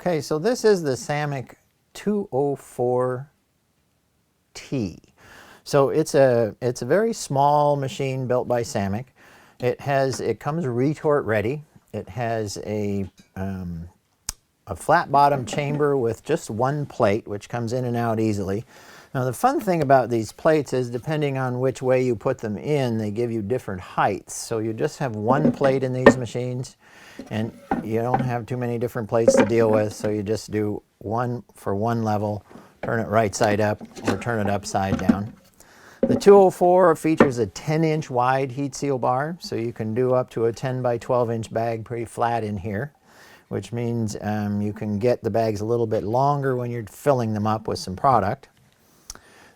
Okay, so this is the Sammic 204T. So it's a very small machine built by Sammic. It comes retort ready. It has a flat bottom chamber with just one plate, which comes in and out easily. Now the fun thing about these plates is depending on which way you put them in, they give you different heights. So you just have one plate in these machines, and you don't have too many different plates to deal with, so you just do one for one level, turn it right side up or turn it upside down. The 204 features a 10-inch wide heat seal bar, so you can do up to a 10 by 12-inch bag pretty flat in here, which means you can get the bags a little bit longer when you're filling them up with some product.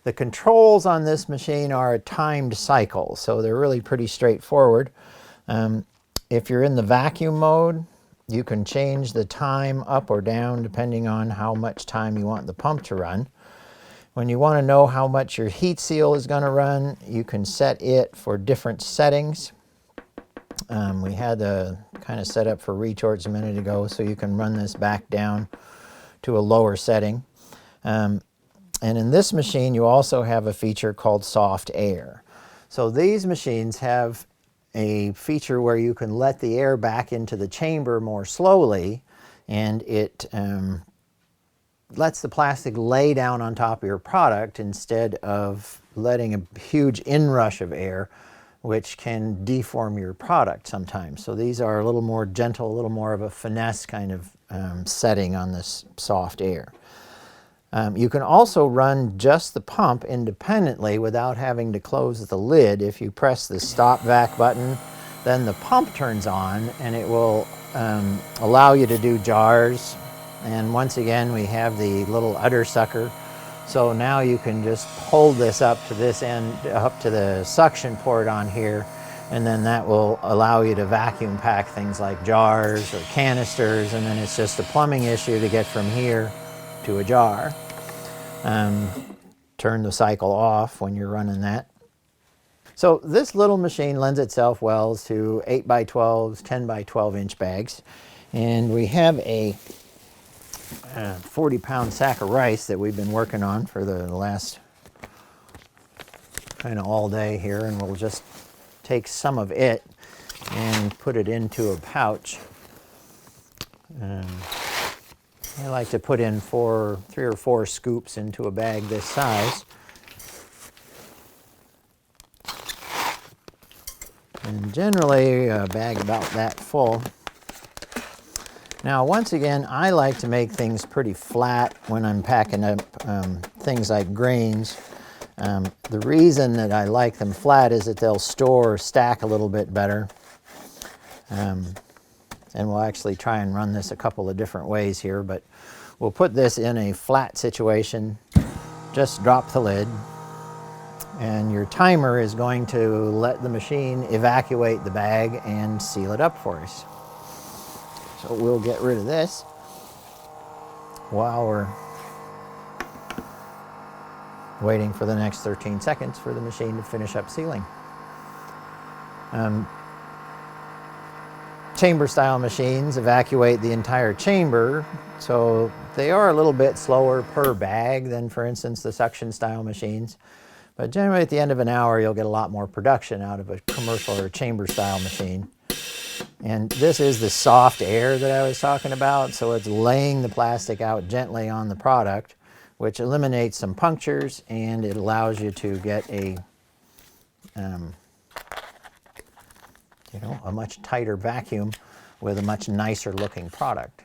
The controls on this machine are a timed cycle, so they're really pretty straightforward. If you're in the vacuum mode, you can change the time up or down depending on how much time you want the pump to run. When you want to know how much your heat seal is going to run, you can set it for different settings. We had a kind of set up for retorts a minute ago, so you can run this back down to a lower setting. And in this machine, you also have a feature called soft air. So these machines have a feature where you can let the air back into the chamber more slowly, and it lets the plastic lay down on top of your product instead of letting a huge inrush of air, which can deform your product sometimes. So these are a little more gentle, a little more of a finesse kind of setting on this soft air. You can also run just the pump independently without having to close the lid. If you press the stop vac button, then the pump turns on and it will allow you to do jars. And once again, we have the little udder sucker. So now you can just hold this up to this end, up to the suction port on here, and then that will allow you to vacuum pack things like jars or canisters, and then it's just a plumbing issue to get from here to a jar. Turn the cycle off when you're running that. So this little machine lends itself well to 8 by 12s, 10 by 12-inch bags. And we have a 40-pound sack of rice that we've been working on for the last kind of all day here, and we'll just take some of it and put it into a pouch. I like to put in 3 or 4 scoops into a bag this size. And generally a bag about that full. Now once again, I like to make things pretty flat when I'm packing up things like grains. The reason that I like them flat is that they'll store or stack a little bit better. And we'll actually try and run this a couple of different ways here, but we'll put this in a flat situation. Just drop the lid, and your timer is going to let the machine evacuate the bag and seal it up for us. So we'll get rid of this while we're waiting for the next 13 seconds for the machine to finish up sealing. Chamber style machines evacuate the entire chamber, so they are a little bit slower per bag than, for instance, the suction style machines. But generally at the end of an hour, you'll get a lot more production out of a commercial or chamber style machine. And this is the soft air that I was talking about, so it's laying the plastic out gently on the product, which eliminates some punctures, and it allows you to get a much tighter vacuum with a much nicer looking product.